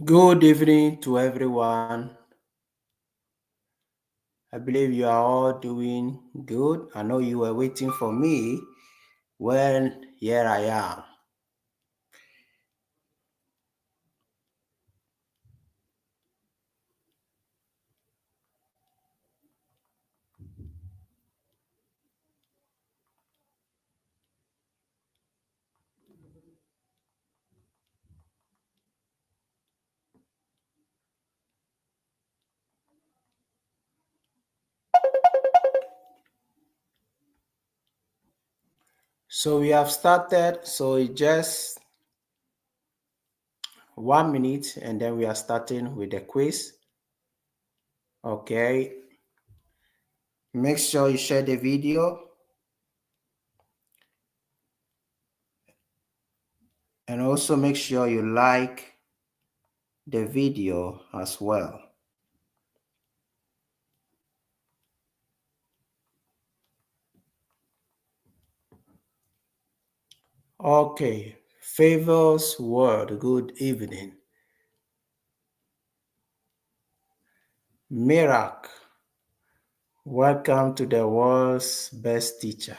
Good evening to everyone. I believe you are all doing good. I know you were waiting for me. Well, here I am. So we have started. So it's just 1 minute and then we are starting with the quiz. Okay. Make sure you share the video. And also make sure you like the video as well. Okay. Favors word. Good evening. Miracle. Welcome to the world's best teacher.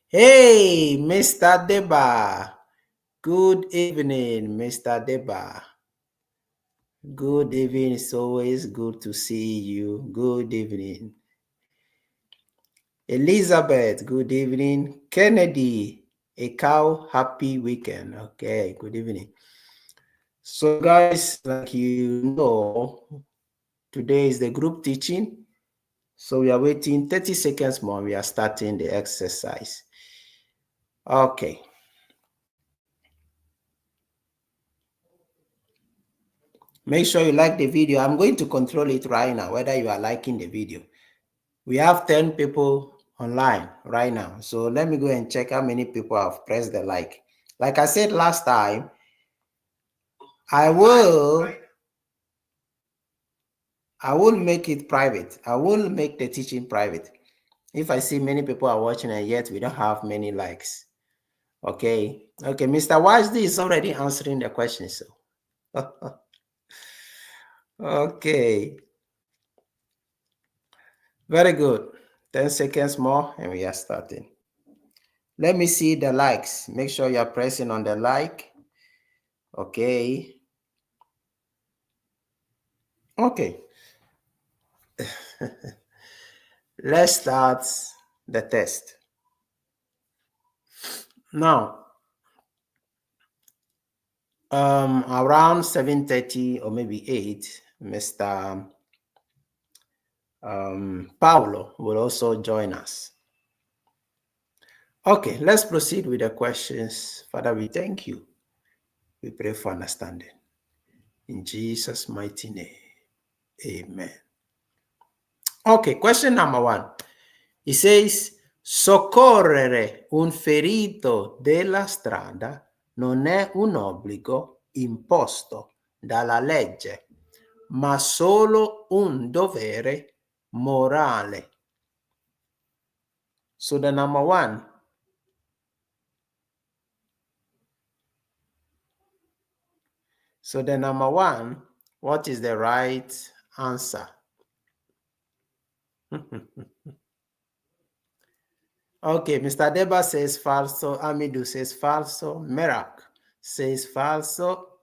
Hey, Mr. Deba. Good evening, Mr. Deba. Good evening. It's always good to see you. Good evening. Elizabeth, good evening. Kennedy, a cow, happy weekend. Okay, good evening. So, guys, like you know, today is the group teaching. So, we are waiting 30 seconds more. We are starting the exercise. Okay. Make sure you like the video. I'm going to control it right now, whether you are liking the video. We have 10 people online right now. So let me go and check how many people have pressed the like. Like I said last time, I will make it private. I will make the teaching private. If I see many people are watching and yet we don't have many likes. Okay. Okay. Mr. Wisely is already answering the question. So, okay. Very good. 10 seconds more and we are starting. Let me see the likes. Make sure you're pressing on the like. Okay. Okay. Let's start the test. Now, around 7:30 or maybe 8, Mr. Paulo will also join us. Okay, let's proceed with the questions. Father, we thank you. We pray for understanding. In Jesus' mighty name, amen. Okay, question number 1. It says, soccorrere un ferito della strada non è un obbligo imposto dalla legge, ma solo un dovere morale. So the number 1. So the number 1, what is the right answer? Okay, Mr. Deba says falso. Amidu says falso. Merak says falso.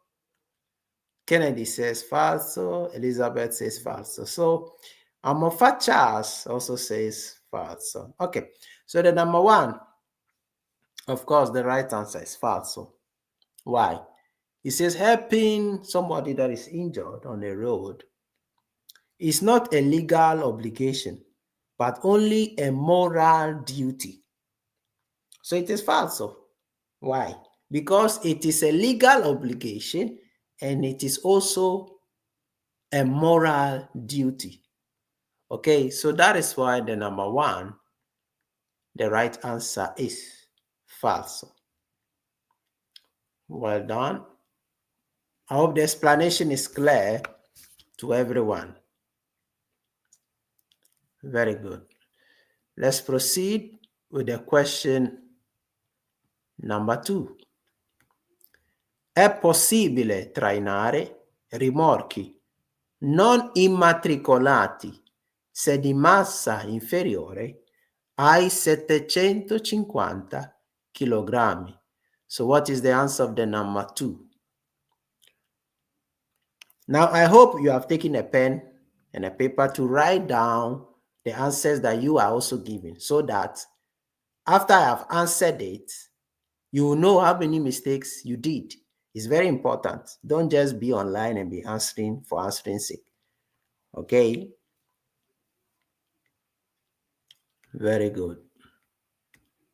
Kennedy says falso. Elizabeth says falso. So Amofachas also says falso. Okay, so the number 1, of course, the right answer is falso. Why? It says helping somebody that is injured on the road is not a legal obligation, but only a moral duty. So it is falso. Why? Because it is a legal obligation and it is also a moral duty. Okay, so that is why the number 1, the right answer is falso. Well done. I hope the explanation is clear to everyone. Very good. Let's proceed with the question number 2. È possibile trainare rimorchi non immatricolati se di massa inferiore ai 750 kg. So what is the answer of the number 2? Now, I hope you have taken a pen and a paper to write down the answers that you are also giving, so that after I have answered it, you will know how many mistakes you did. It's very important. Don't just be online and be answering for answering's sake. Okay? Very good.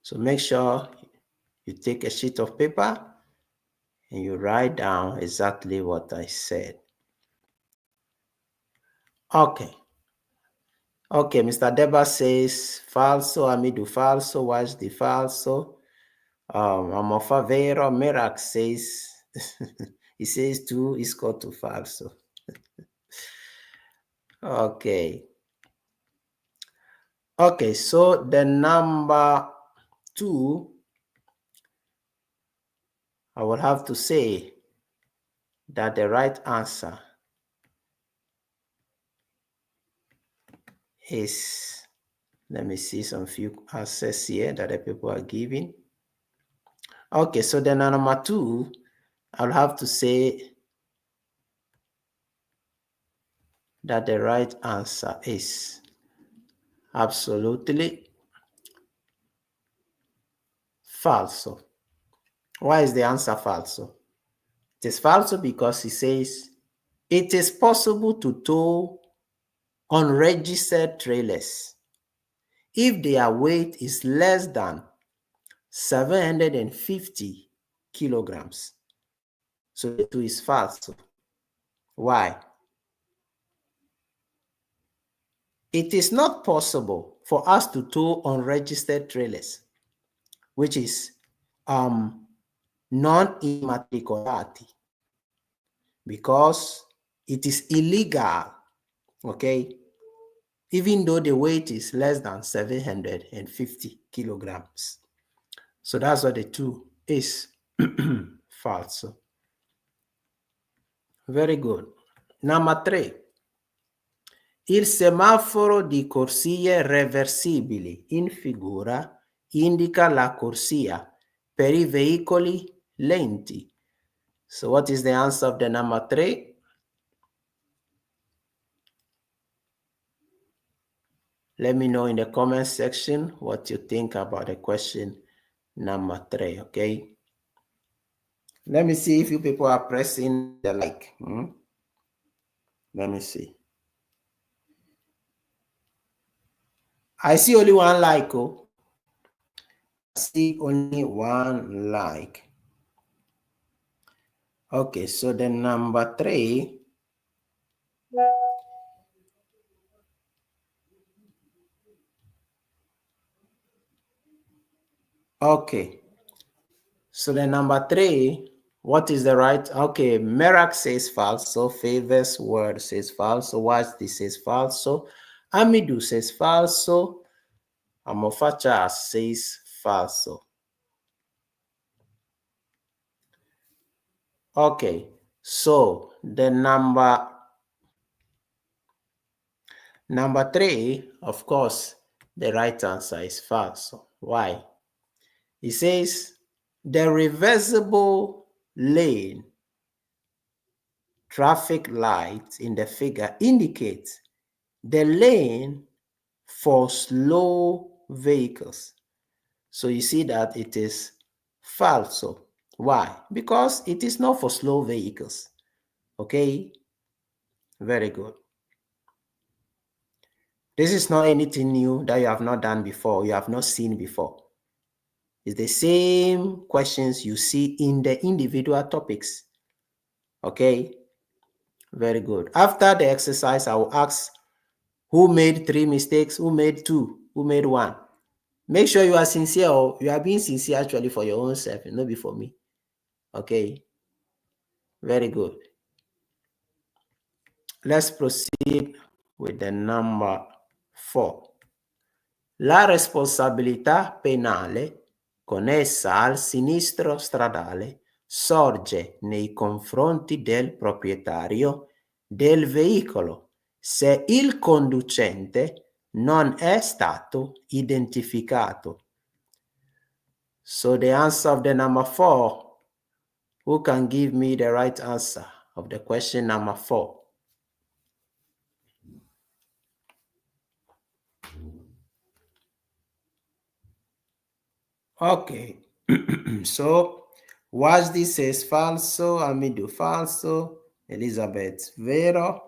So make sure you take a sheet of paper and you write down exactly what I said. Okay. Okay, Mr. Deba says falso, Amidu falso, watch the falso. Amofa vero, Merak says, he says 2 is equal to falso. Okay. Okay, so the number 2, I will have to say that the right answer is, let me see some few answers here that the people are giving. Okay, so the number 2, I'll have to say that the right answer is absolutely falso. Why is the answer falso? It is falso because it says it is possible to tow unregistered trailers if their weight is less than 750 kilograms. So the 2 is false. Why? It is not possible for us to tow unregistered trailers, which is non-immatricolati, because it is illegal, okay, even though the weight is less than 750 kilograms. So that's what the 2 is. Falso. Very good. Number 3. Il semaforo di corsie reversibili in figura indica la corsia per i veicoli lenti. So what is the answer of the number 3? Let me know in the comment section what you think about the question number 3, okay? Let me see if you people are pressing the like. Let me see. I see only one like. Oh, I see only one like. Okay, so the number 3. Okay, so the number 3, what is the right? Okay, Merak says falso, Favors word says falso, watch this says falso, Amidu says falso, Amofacha says falso. Okay, so the number 3, of course, the right answer is falso. Why? It says the reversible lane traffic lights in the figure indicates the lane for slow vehicles. So you see that it is falso. Why? Because it is not for slow vehicles. Okay? Very good. This is not anything new that you have not done before, you have not seen before. It's the same questions you see in the individual topics. Okay? Very good. After the exercise, I will ask who made 3 mistakes, who made 2, who made 1. Make sure you are sincere, or you are being sincere actually for your own self, not be for me. Okay? Very good. Let's proceed with the number 4. La responsabilità penale connessa al sinistro stradale sorge nei confronti del proprietario del veicolo se il conducente non è stato identificato. So the answer of the number 4, who can give me the right answer of the question number 4? Okay, so Wajdi says falso, Amidu falso, Elizabeth vero.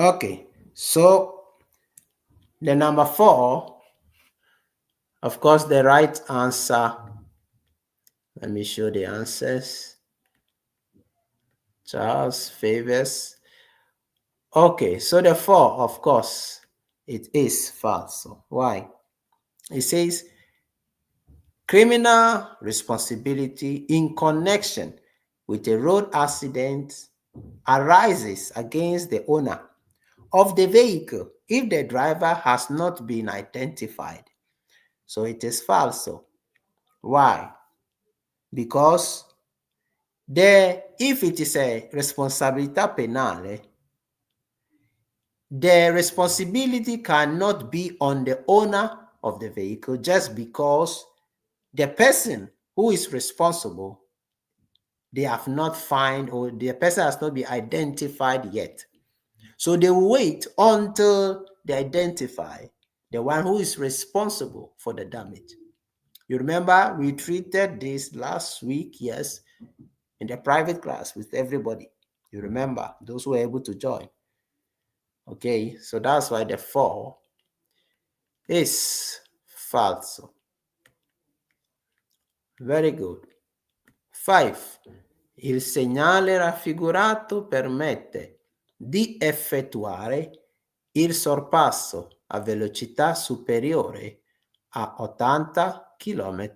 Okay, so the number 4, of course, the right answer. Let me show the answers. Charles Favors. Okay, so the 4, of course, it is false. Why? It says criminal responsibility in connection with a road accident arises against the owner of the vehicle if the driver has not been identified. So it is false. Why? Because if it is a responsabilità penale, the responsibility cannot be on the owner of the vehicle just because the person who is responsible, they have not found, or the person has not been identified yet. So they will wait until they identify the one who is responsible for the damage. You remember we treated this last week, yes, in the private class with everybody. You remember those who were able to join. Okay, so that's why the 4 is falso. Very good. 5. Il segnale raffigurato permette di effettuare il sorpasso a velocità superiore a 80 km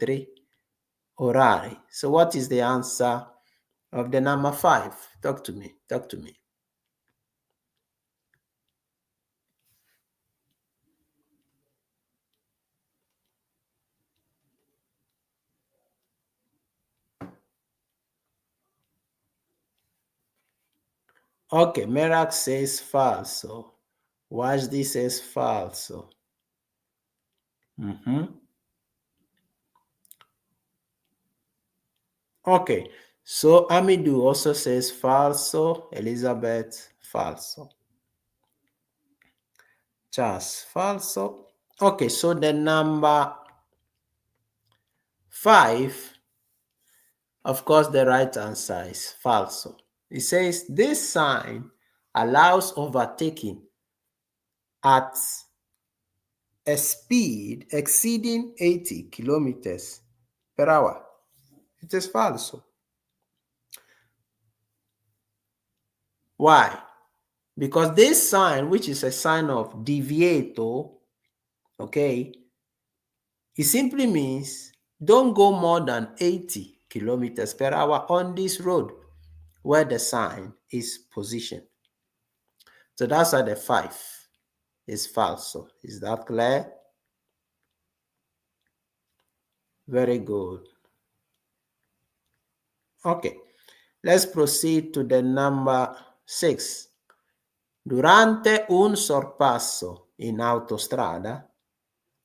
orari. So what is the answer of the number 5? Talk to me. Okay, Merak says falso. Wajdi says falso. Okay, so Amidu also says falso. Elizabeth, falso. Charles, falso. Okay, so the number 5, of course, the right answer is falso. It says this sign allows overtaking at a speed exceeding 80 kilometers per hour. It is falso. Why? Because this sign, which is a sign of divieto, okay, it simply means don't go more than 80 kilometers per hour on this road where the sign is positioned. So that's why the 5 is falso. Is that clear? Very good. Okay, let's proceed to the number 6. Durante un sorpasso in autostrada,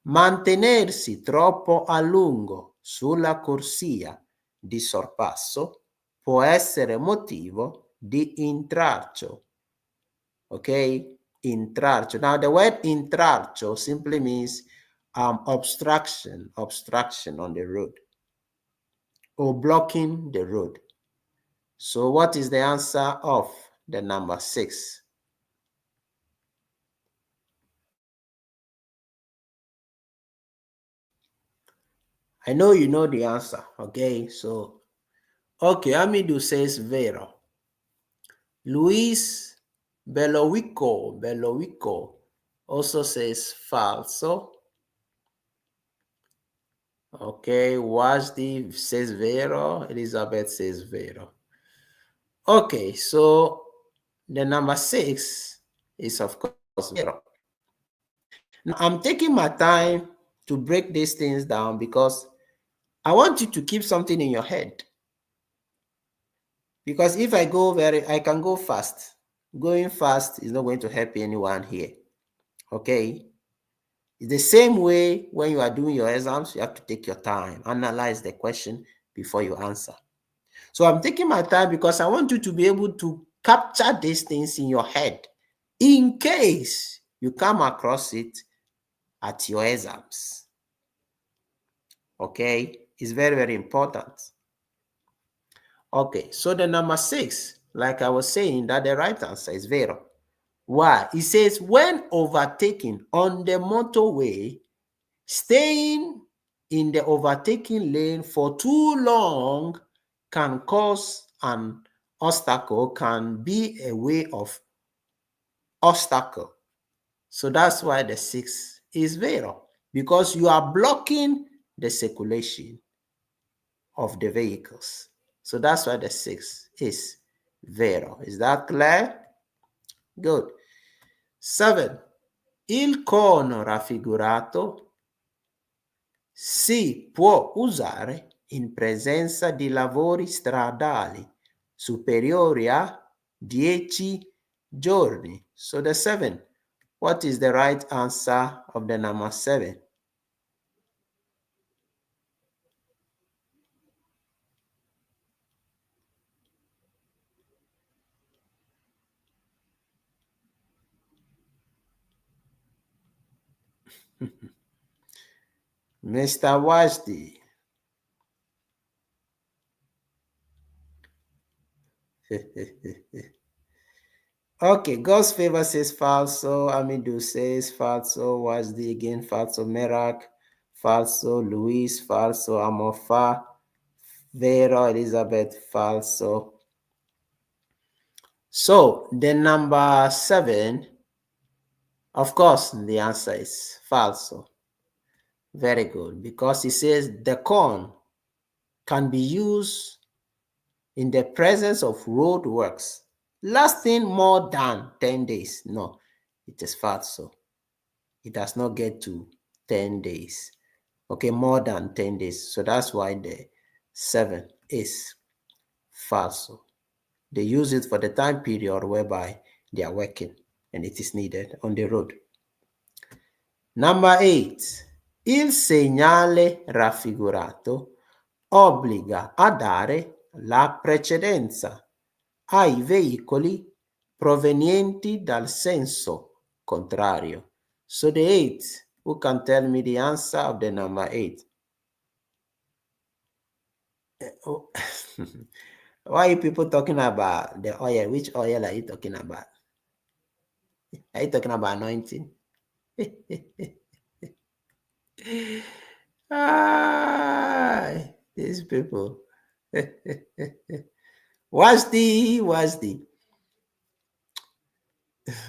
mantenersi troppo a lungo sulla corsia di sorpasso può essere motivo di intralcio. Okay, intralcio. Now the word intralcio simply means obstruction on the road or blocking the road. So what is the answer of the number 6? I know you know the answer, okay? So, okay, Amidu says vero. Luis Belowico also says falso. Okay, Wajdi says vero, Elizabeth says vero. Okay, so the number 6 is of course vero. Now I'm taking my time to break these things down because I want you to keep something in your head. Because if I can go fast. Going fast is not going to help anyone here. Okay? It's the same way when you are doing your exams, you have to take your time, analyze the question before you answer. So I'm taking my time because I want you to be able to capture these things in your head in case you come across it at your exams. Okay? It's very, very important. Okay, so the number 6, like I was saying, that the right answer is vero. Why? It says, when overtaking on the motorway, staying in the overtaking lane for too long can cause an obstacle, can be a way of obstacle. So that's why the 6 is vero, because you are blocking the circulation of the vehicles. So that's why the 6 is vero. Is that clear? Good. 7. Il cono raffigurato si può usare in presenza di lavori stradali superiori a 10 giorni. So the 7. What is the right answer of the number 7? Mr. Wajdi. Okay, God's favor says falso. Amidu says falso. Wajdi again falso. Merak falso. Luis falso. Amofa vero. Elizabeth falso. So the number 7, of course, the answer is falso. Very good, because it says the corn can be used in the presence of road works lasting more than 10 days. No, it is falso. It does not get to 10 days. Okay, more than 10 days. So that's why the 7 is falso. They use it for the time period whereby they are working and it is needed on the road. Number 8. Il segnale raffigurato obbliga a dare la precedenza ai veicoli provenienti dal senso contrario. So the 8, who can tell me the answer of the number 8? Why are you people talking about the oil? Which oil are you talking about? Are you talking about anointing? These people. What's the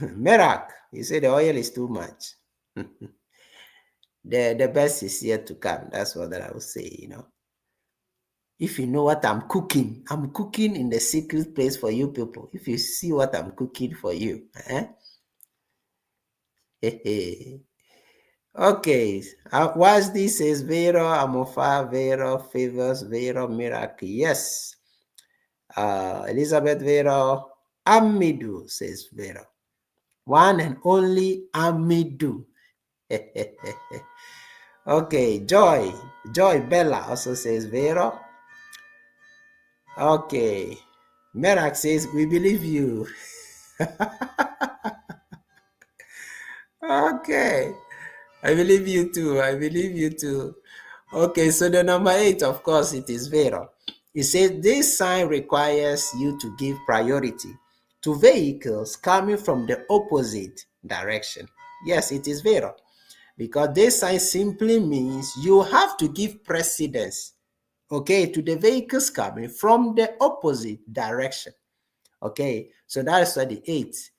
Merak? You say the oil is too much. The best is yet to come. That's what I would say, If you know what I'm cooking in the secret place for you people. If you see what I'm cooking for you, Okay, what's this says vero, amofa, vero, favors, vero, miracle. Yes. Elizabeth Vero, Amidu says Vero. One and only Amidu. Okay, Joy Bella also says Vero. Okay, Merak says we believe you. Okay, I believe you too. Okay, so the number 8, of course, it is Vero. It says this sign requires you to give priority to vehicles coming from the opposite direction. Yes, it is Vero, because this sign simply means you have to give precedence, okay, to the vehicles coming from the opposite direction. Okay, so that is why the 8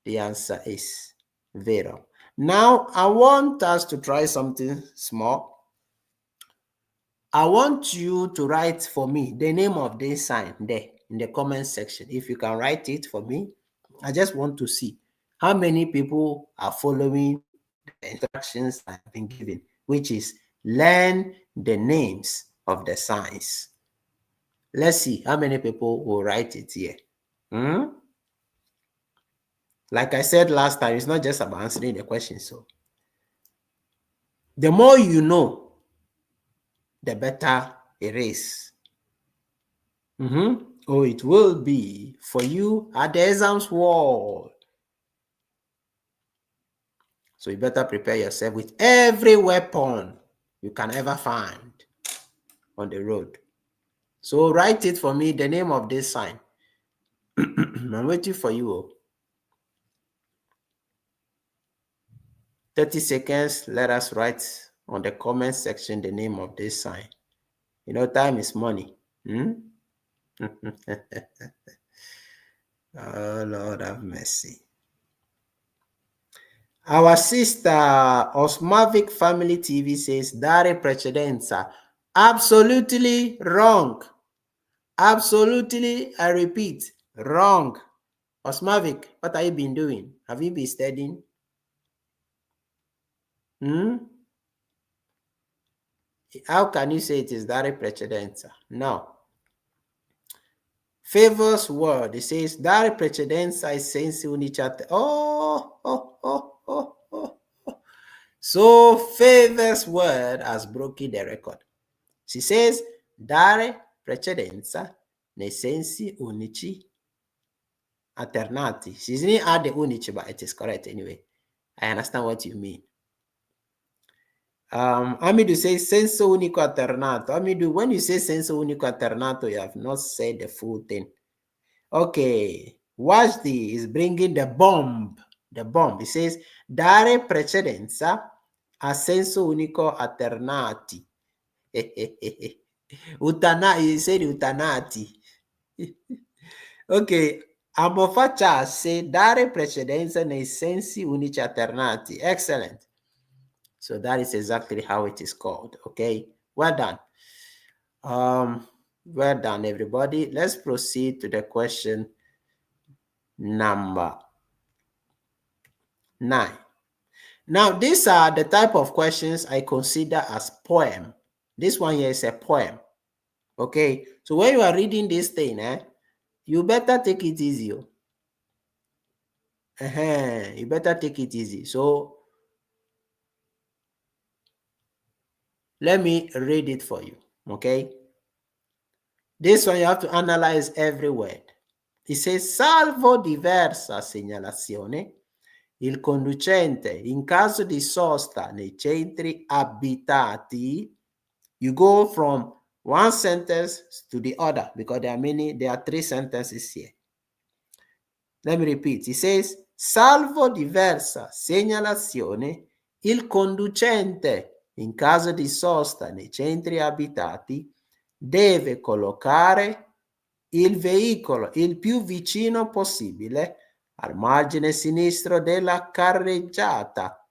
The answer is vero. Now, I want us to try something small. I want you to write for me the name of this sign there in the comment section. If you can write it for me, I just want to see how many people are following the instructions I've been given, which is learn the names of the signs. Let's see how many people will write it here. Like I said last time, it's not just about answering the question. So the more you know, the better it is. Oh, it will be for you at the exams wall. So you better prepare yourself with every weapon you can ever find on the road. So write it for me, the name of this sign. I'm waiting for you. 30 seconds, let us write on the comment section the name of this sign. You know, time is money. Oh, Lord have mercy. Our sister Osmavic Family TV says, Dare precedenza. Absolutely wrong. Absolutely, I repeat, wrong. Osmavic, what have you been doing? Have you been studying? How can you say it is dare precedenza? No. Favors word, it says, Dare precedenza is sensi unicate. So Favors word has broken the record. She says, dare precedenza nei sensi unici alternati. She didn't add the unici, but it is correct anyway. I understand what you mean. Amidu says senso unico alternato. Amidu, when you say senso unico alternato, you have not said the full thing. Okay, Wajdi is bringing the bomb. The bomb. He says, dare precedenza a senso unico alternati. He said utanati. Ok, Amofacha say dare precedenza nei sensi unici alternati. Excellent. So that is exactly how it is called. Okay, well done. Well done, everybody. Let's proceed to the question number 9. Now, these are the type of questions I consider as poem. This one here is a poem. Okay, so when you are reading this thing, you better take it easy. You better take it easy. So let me read it for you. Okay, this one you have to analyze every word. It says, salvo diversa segnalazione, il conducente in caso di sosta nei centri abitati. You go from one sentence to the other because there are 3 sentences here. Let me repeat. It says, salvo diversa segnalazione, il conducente in caso di sosta nei centri abitati deve collocare il veicolo il più vicino possibile al margine sinistro della carreggiata,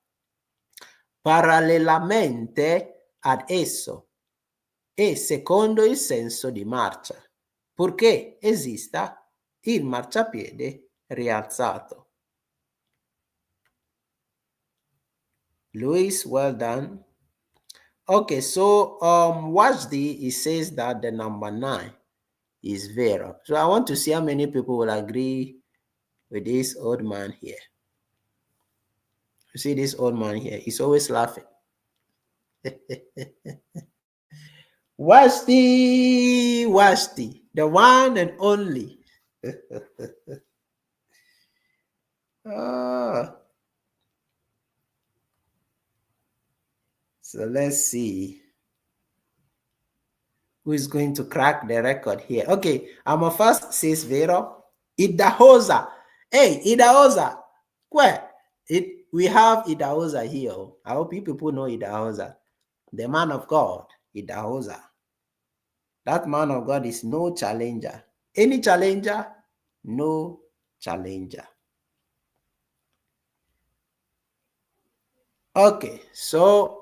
parallelamente ad esso e secondo il senso di marcia, purché esista il marciapiede rialzato. Luis, well done. Okay, so Wajdi, it says that the number 9 is vero. So I want to see how many people will agree with this old man here. You see this old man here, he's always laughing. Wajdi, the one and only. So let's see who is going to crack the record here. Okay, our first says vero. Idahosa. Hey, Idahosa. Where? We have Idahosa here. I hope you people know Idahosa. The man of God, Idahosa. That man of God is no challenger. Any challenger? No challenger. Okay, so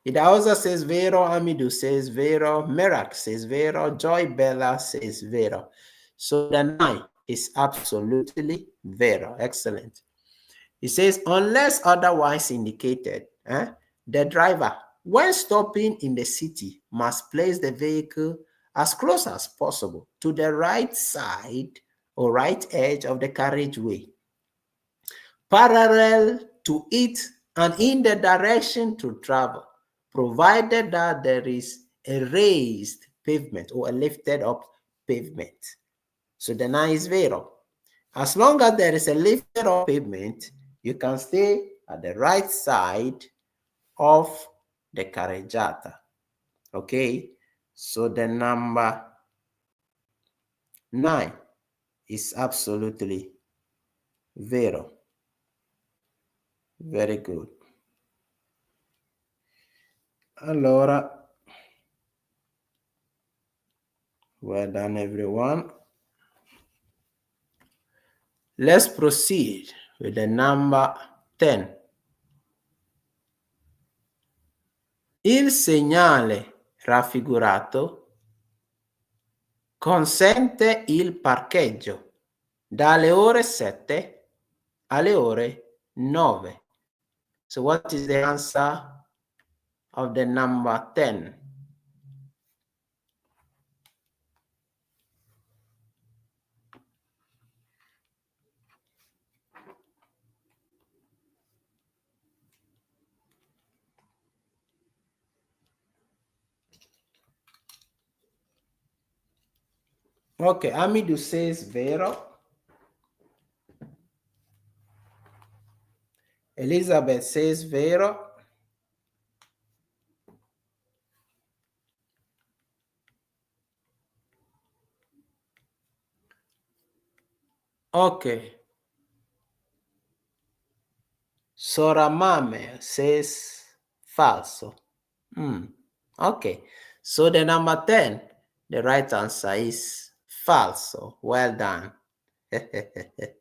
Idaosa says vero, Amidu says vero, Merak says vero, Joy Bella says vero. So the 9 is absolutely vero. Excellent. It says, unless otherwise indicated, the driver, when stopping in the city, must place the vehicle as close as possible to the right side or right edge of the carriageway, parallel to it and in the direction to travel, provided that there is a raised pavement or a lifted up pavement. So the 9 is vero. As long as there is a lifted up pavement, you can stay at the right side of the carreggiata. Okay, so the number 9 is absolutely vero. Very good. Allora, well done everyone. Let's proceed with the number 10. Il segnale raffigurato consente il parcheggio dalle ore 7 alle ore 9. So what is the answer of the number 10? Okay, Amidu says vero. Elizabeth says vero. Okay. Soramame says falso. Okay. So the number 10, the right answer is falso. Well done. It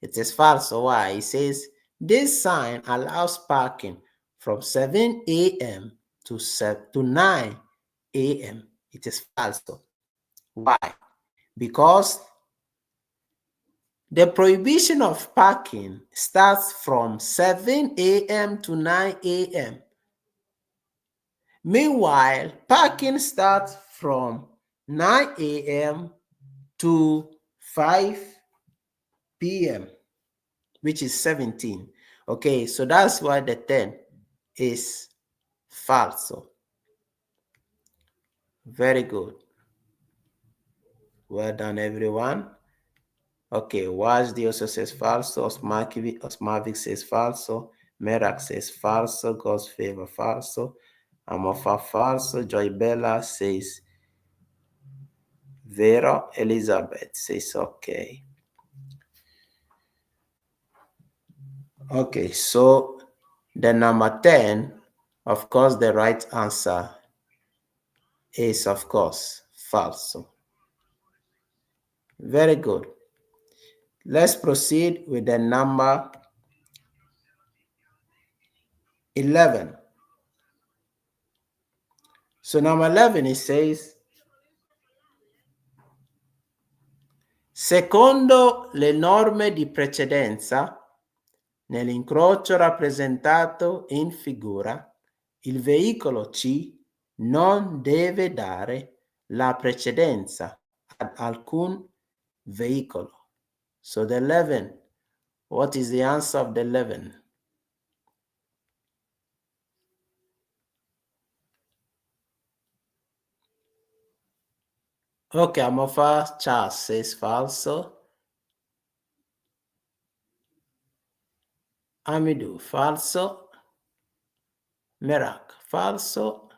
is falso. Why? It says this sign allows parking from 7 a.m. to 9 a.m. It is falso. Why? Because the prohibition of parking starts from 7 a.m. to 9 a.m. Meanwhile, parking starts from 9 a.m. to 5 p.m., which is 17. Okay, so that's why the 10 is falso. Very good. Well done, everyone. Okay, Wajdi also says falso. Osmavic says falso. Merak says falso. God's favor falso. Amofa falso. Joy Bella says vero. Elizabeth says okay. Okay, so the number 10, of course, the right answer is, of course, falso. Very good. Let's proceed with the number 11. So number 11, it says, secondo le norme di precedenza, nell'incrocio rappresentato in figura, il veicolo C non deve dare la precedenza ad alcun veicolo. So the 11, what is the answer of the 11? Okay, Amofa Charles says falso. Amidu, falso. Merak, falso.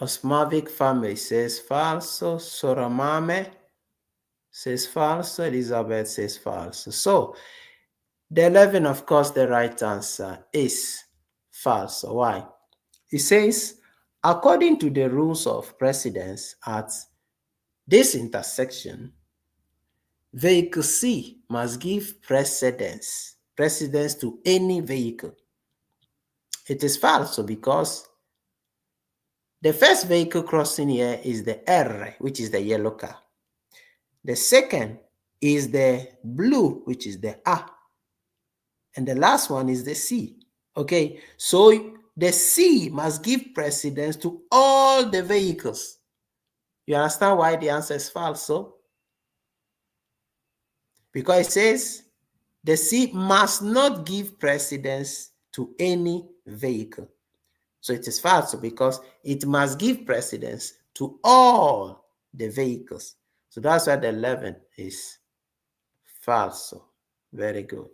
Osmavic family says falso. Soramame says falso. Elizabeth says falso. So the 11, of course, the right answer is falso. Why? It says, according to the rules of precedence at this intersection, Vehicle C must give precedence to any vehicle. It is false because the first vehicle crossing here is the R, which is the yellow car. The second is the blue, which is the A. And the last one is the C. Okay, so the C must give precedence to all the vehicles. You understand why the answer is false? So, because it says the C must not give precedence to any vehicle. So it is false because it must give precedence to all the vehicles. So that's why the 11 is false. Very good.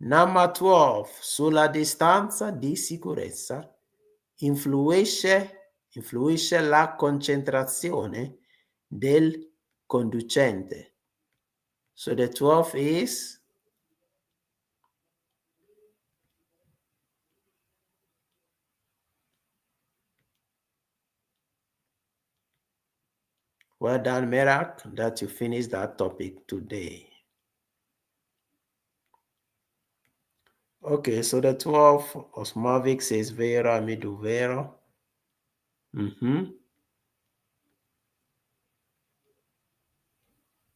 Number 12. Sulla distanza di sicurezza influisce la concentrazione del conducente. So the 12 is well done, Merak, that you finished that topic today. Okay, so the 12, Osmovic says vero, Amidu vero.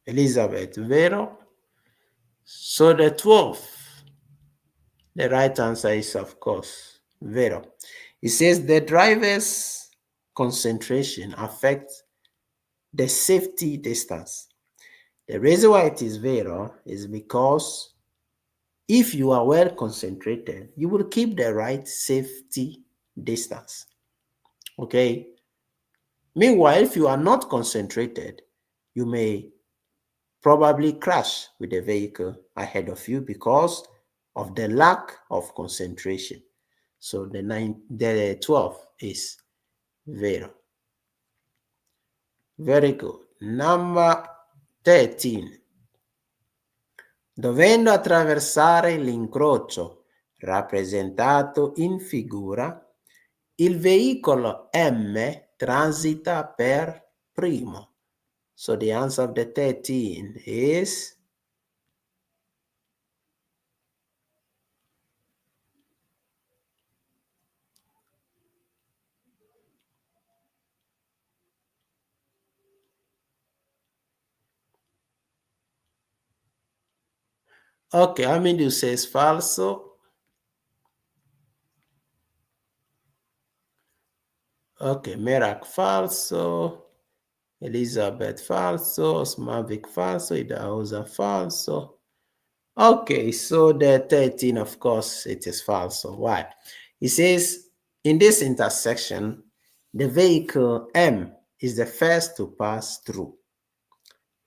Elizabeth, vero. So the 12, the right answer is, of course, vero. It says the driver's concentration affects the safety distance. The reason why it is vero is because if you are well concentrated, you will keep the right safety distance. Okay. Meanwhile, if you are not concentrated, you may probably crash with the vehicle ahead of you because of the lack of concentration. So the 12 is vero. Very good. Number 13. Dovendo attraversare l'incrocio rappresentato in figura, il veicolo M transita per primo. So the answer of the 13 is okay. Amidu says falso. Okay, Merak falso. Elizabeth falso. Osmavic falso. Idahosa falso. Okay, so the 13, of course, it is false. Why? It says in this intersection, the vehicle M is the first to pass through.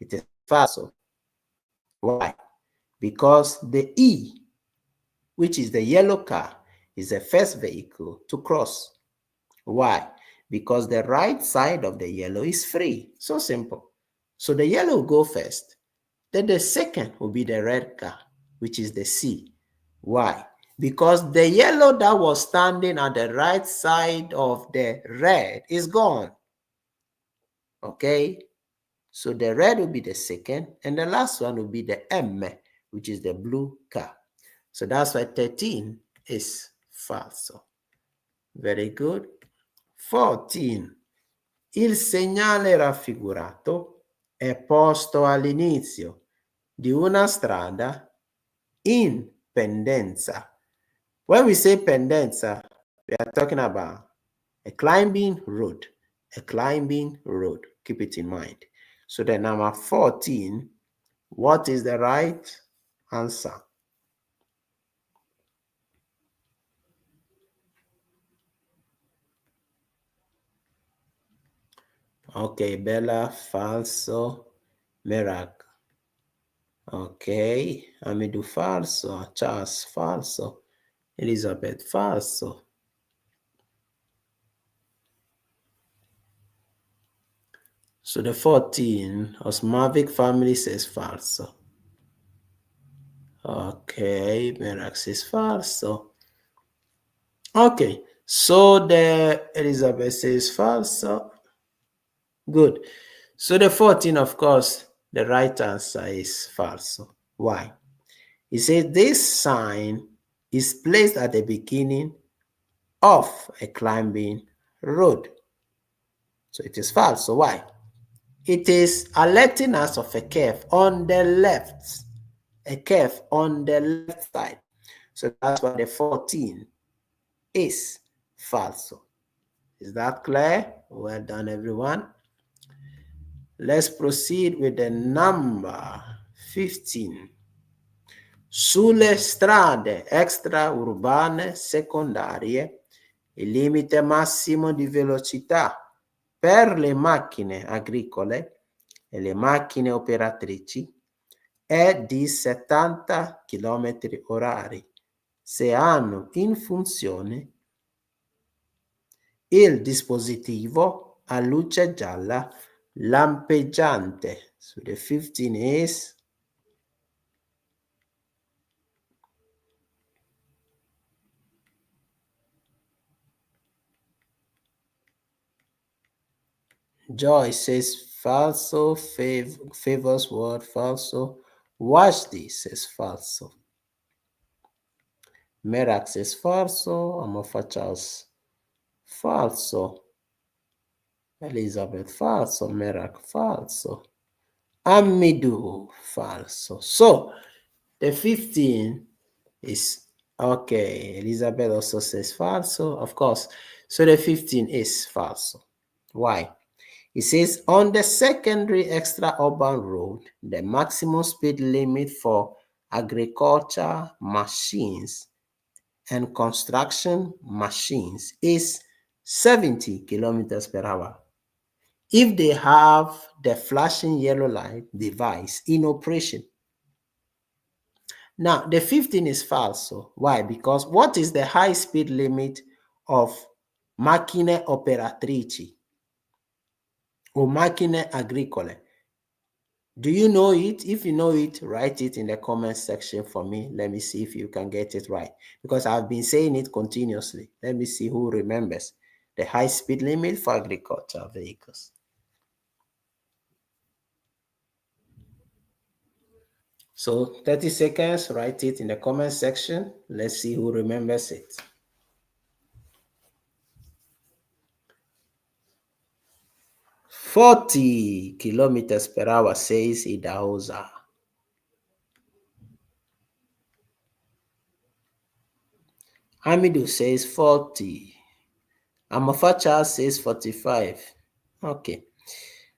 It is false. Why? Because the E, which is the yellow car, is the first vehicle to cross. Why? Because the right side of the yellow is free. So simple. So the yellow will go first. Then the second will be the red car, which is the C. Why? Because the yellow that was standing at the right side of the red is gone. Okay? So the red will be the second, and the last one will be the M, which is the blue car. So that's why 13 is false. Very good. 14. Il segnale raffigurato è posto all'inizio di una strada in pendenza. When we say pendenza, we are talking about a climbing road. A climbing road. Keep it in mind. So the number 14, what is the right answer? Okay, Bella, falso. Merak. Ok, Amidu falso. Charles falso. Elizabeth falso. So the 14, Osmavic family says falso. Okay, Merak says falso. Okay, so the Elizabeth says falso. Good. So the 14, of course, The right answer is falso. Why? It says this sign is placed at the beginning of a climbing road. So it is false. So why? It is alerting us of a curve on the left. A curve on the left side. So that's why the 14 is falso. Is that clear? Well done, everyone. Let's proceed with the number 15. Sulle strade extraurbane secondarie, il limite massimo di velocità per le macchine agricole e le macchine operatrici è di 70 km orari se hanno in funzione il dispositivo a luce gialla lampeggiante. So the 15 is Joy says falso, favors word falso. Watch this says falso. Merak says falso. Amofa Charles falso. Elizabeth falso. Merak falso. Amidu falso. So the 15 is okay. Elizabeth also says falso, of course. So the 15 is falso. Why? It says on the secondary extra urban road, the maximum speed limit for agriculture machines and construction machines is 70 kilometers per hour. If they have the flashing yellow light device in operation. Now, the 15 is false. Why? Because what is the high speed limit of macchine operatrici or macchine agricole? Do you know it? If you know it, write it in the comment section for me. Let me see if you can get it right. Because I've been saying it continuously. Let me see who remembers the high speed limit for agricultural vehicles. So 30 seconds, write it in the comment section. Let's see who remembers it. 40 kilometers per hour, says Idahosa. Hamidu says 40. Amafacha says 45. Okay.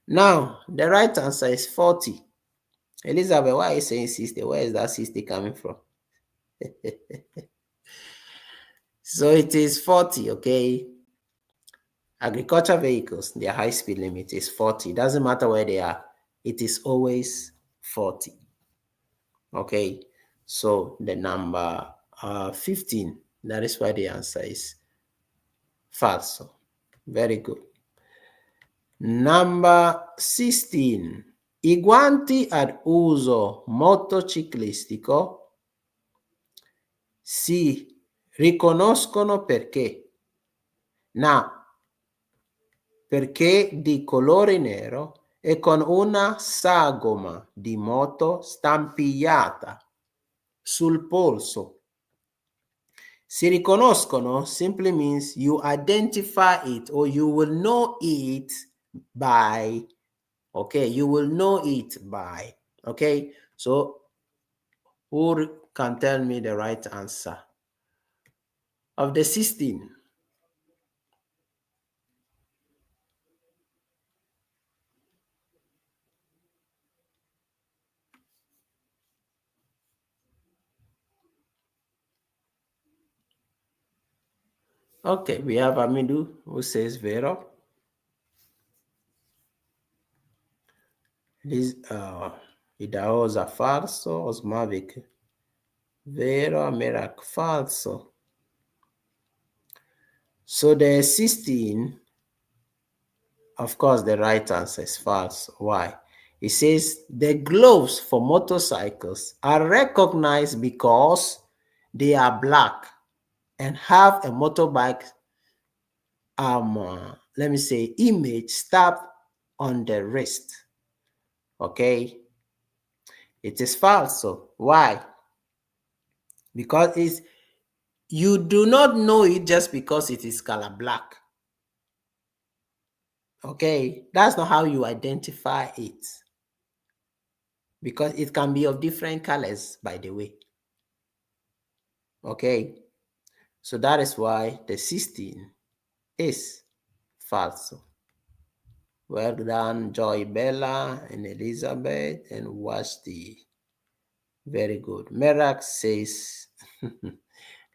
Now, the right answer is 40. Elizabeth, why are you saying 60? Where is that 60 coming from? So it is 40, okay? Agriculture vehicles, their high speed limit is 40. It doesn't matter where they are. It is always 40. Okay, so the number 15, that is why the answer is falso. Very good. Number 16. I guanti ad uso motociclistico si riconoscono perché? Now, perché di colore nero e con una sagoma di moto stampillata sul polso. Si riconoscono simply means you identify it or you will know it by, okay, you will know it by, okay? So who can tell me the right answer? Of the 16. Okay, we have Amidu who says Vero. Idahosa falso, Osmavic Vero, Merak falso. So the 16, of course, the right answer is false. Why? It says the gloves for motorcycles are recognized because they are black and have a motorbike, let me say, image stamped on the wrist. Okay? It is falso. Why? Because you do not know it just because it is color black. Okay? That's not how you identify it. Because it can be of different colors, by the way. Okay? So that is why the 16 is falso. Well done, Joy Bella and Elizabeth and Wasti. Very good. Merak says,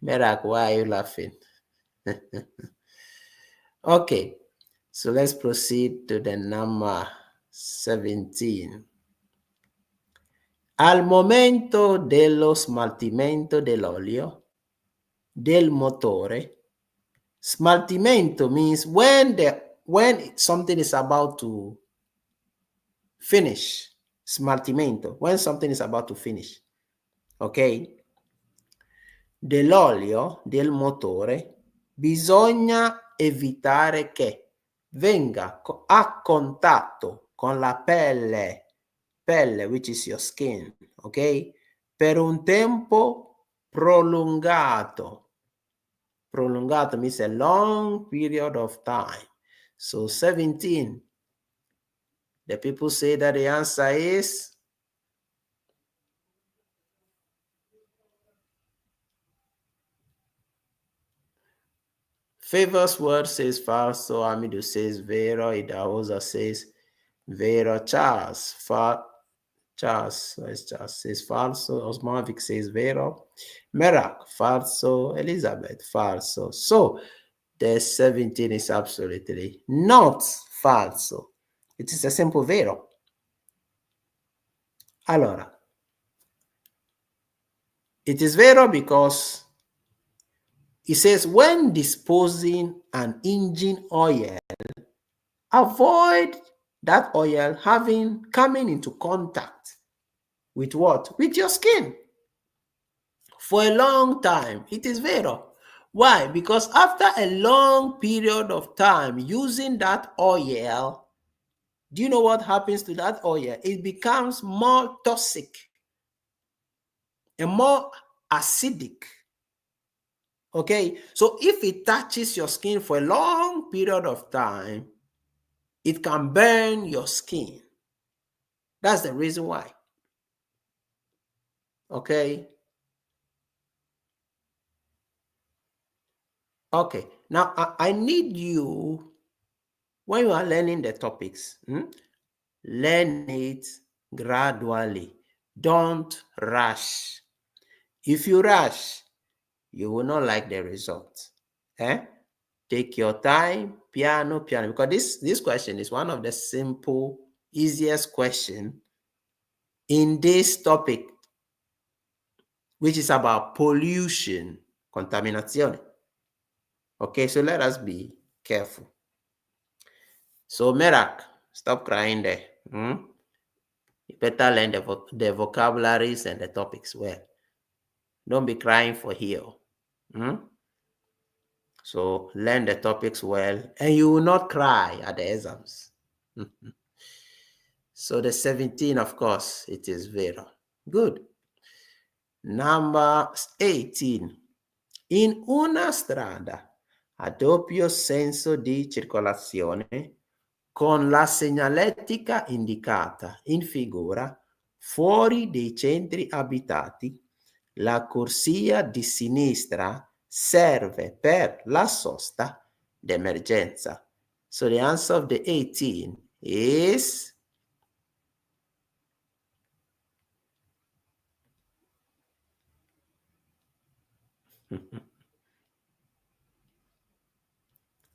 Merak, why are you laughing? Okay, so let's proceed to the number 17. Al momento dello smaltimento dell'olio del motore. Smaltimento means when something is about to finish. Smaltimento, when something is about to finish. Ok? Dell'olio del motore bisogna evitare che venga a contatto con la pelle, which is your skin, ok? Per un tempo prolungato. Prolungato means a long period of time. So 17, the people say that the answer is Favors word says falso, Amidu says vero, Idahosa says vero, Charles says falso, Osmovic says vero, Merak falso, Elizabeth falso. So the 17 is absolutely not falso. It is a simple vero. Allora, it is vero because it says when disposing an engine oil, avoid that oil coming into contact with what? With your skin. For a long time, it is vero. Why? Because after a long period of time using that oil, do you know what happens to that oil? It becomes more toxic and more acidic. Okay, so if it touches your skin for a long period of time, it can burn your skin. That's the reason why. Okay. Okay. Now, I need you, when you are learning the topics, learn it gradually. Don't rush. If you rush, you will not like the result. Take your time, piano, because this question is one of the simple, easiest question in this topic, which is about pollution, contaminazione. Okay, so let us be careful. So, Merak, stop crying there. You better learn the vocabularies and the topics well. Don't be crying for here. So, learn the topics well, and you will not cry at the exams. So, the 17, of course, it is vero. Good. Number 18. In una strada a doppio senso di circolazione, con la segnaletica indicata in figura, fuori dei centri abitati, la corsia di sinistra serve per la sosta d'emergenza. So the answer of the 18 is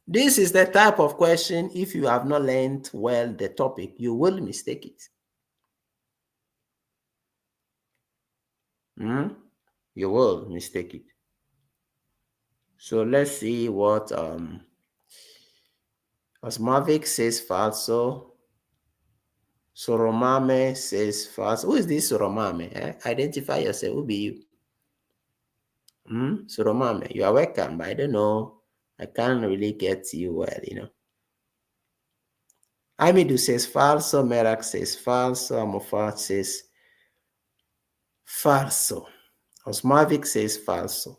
this is the type of question, if you have not learned well the topic, you will mistake it. You will mistake it. So let's see what Osmovic says falso. Soromame says falso. Who is this Soromame? Identify yourself. Who be you? Soromame, you are welcome, but I don't know. I can't really get you well, Amidu says falso. Merak says falso. Amofat says falso. Osmavic says falso.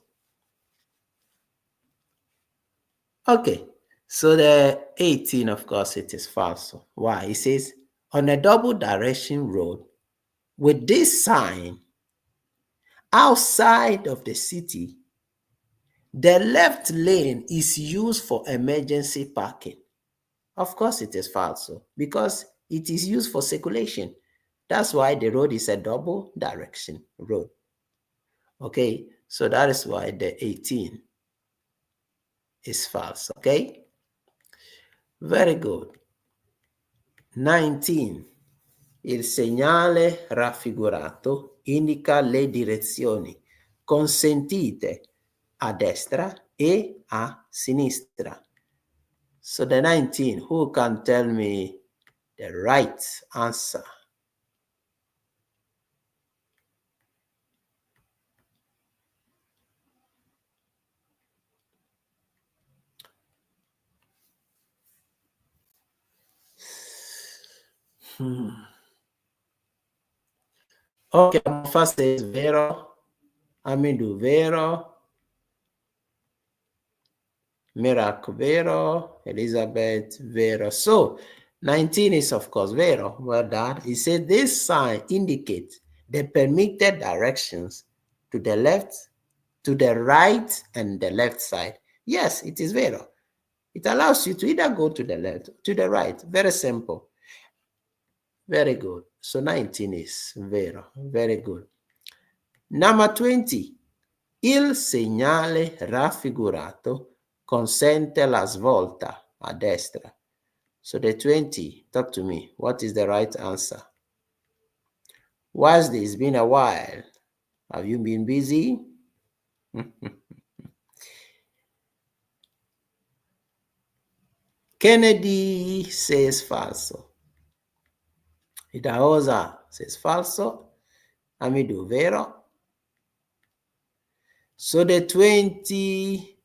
Okay, so the 18, of course, it is falso. Why? It says, on a double direction road with this sign outside of the city, the left lane is used for emergency parking. Of course, it is falso because it is used for circulation. That's why the road is a double direction road. Okay, so that is why the 18 is false. Okay, very good. 19. Il segnale raffigurato indica le direzioni consentite a destra e a sinistra. So the 19, who can tell me the right answer? Okay, first says vero, Amidu vero, Merak vero, Elizabeth vero. So 19 is of course vero. Well done. It said this sign indicates the permitted directions to the left, to the right, and the left side. Yes, it is vero. It allows you to either go to the left, to the right. Very simple. Very good. So 19 is vero. Very good. Number 20. Il segnale raffigurato consente la svolta a destra. So the 20, talk to me. What is the right answer? What's this? It's been a while. Have you been busy? Kennedy says falso. Idahosa says falso. Amidu vero. So the 20,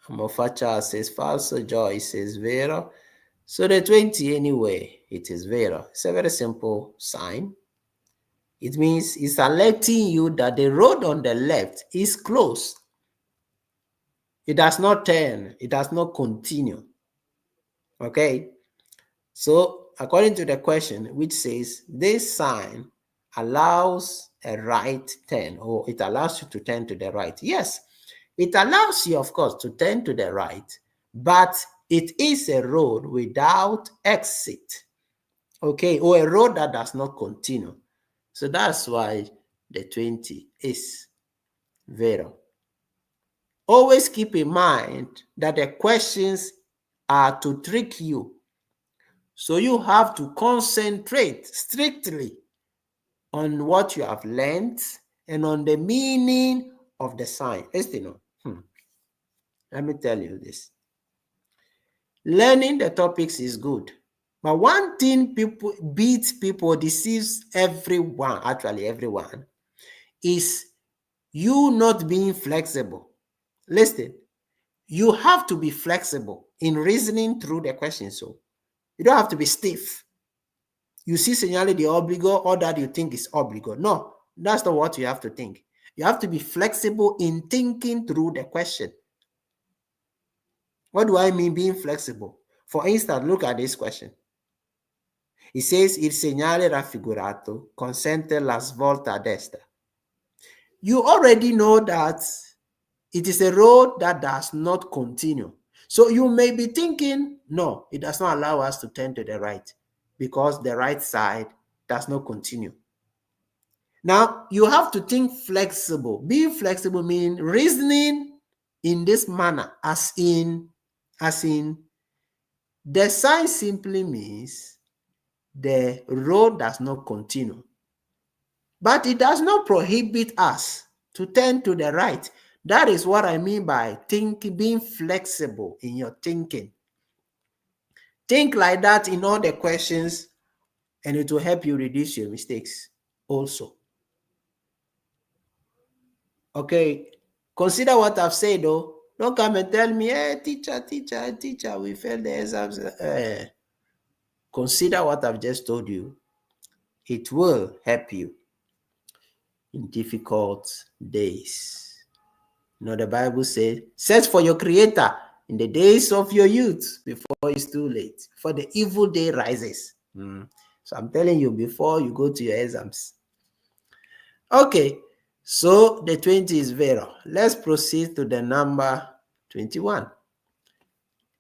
Mofacha says falso. Joy says vero. So the 20 anyway, it is vero. It's a very simple sign. It means it's alerting you that the road on the left is closed. It does not turn. It does not continue. Okay. So according to the question, which says this sign allows a right turn, or it allows you to turn to the right. Yes, it allows you, of course, to turn to the right, but it is a road without exit. Okay, or a road that does not continue. So that's why the 20 is vero. Always keep in mind that the questions are to trick you. So you have to concentrate strictly on what you have learned and on the meaning of the sign. Listen, let me tell you this. Learning the topics is good. But one thing beats people, deceives everyone, actually everyone, is you not being flexible. Listen, you have to be flexible in reasoning through the question. So you don't have to be stiff. You see segnale di obbligo, or that you think is obbligo. No, that's not what you have to think. You have to be flexible in thinking through the question. What do I mean being flexible? For instance, look at this question. It says, il segnale raffigurato consente la svolta a destra. You already know that it is a road that does not continue. So you may be thinking, no, it does not allow us to turn to the right because the right side does not continue. Now, you have to think flexible. Being flexible means reasoning in this manner, as in, the sign simply means the road does not continue. But it does not prohibit us to turn to the right. That is what I mean by being flexible in your thinking. Think like that in all the questions, and it will help you reduce your mistakes also. Okay, consider what I've said though. Don't come and tell me, hey, teacher, we failed the exams. Consider what I've just told you. It will help you in difficult days. You know, the Bible says, search for your Creator in the days of your youth before it's too late, for the evil day rises. So I'm telling you, before you go to your exams. Okay, so the 20 is vero. Let's proceed to the number 21.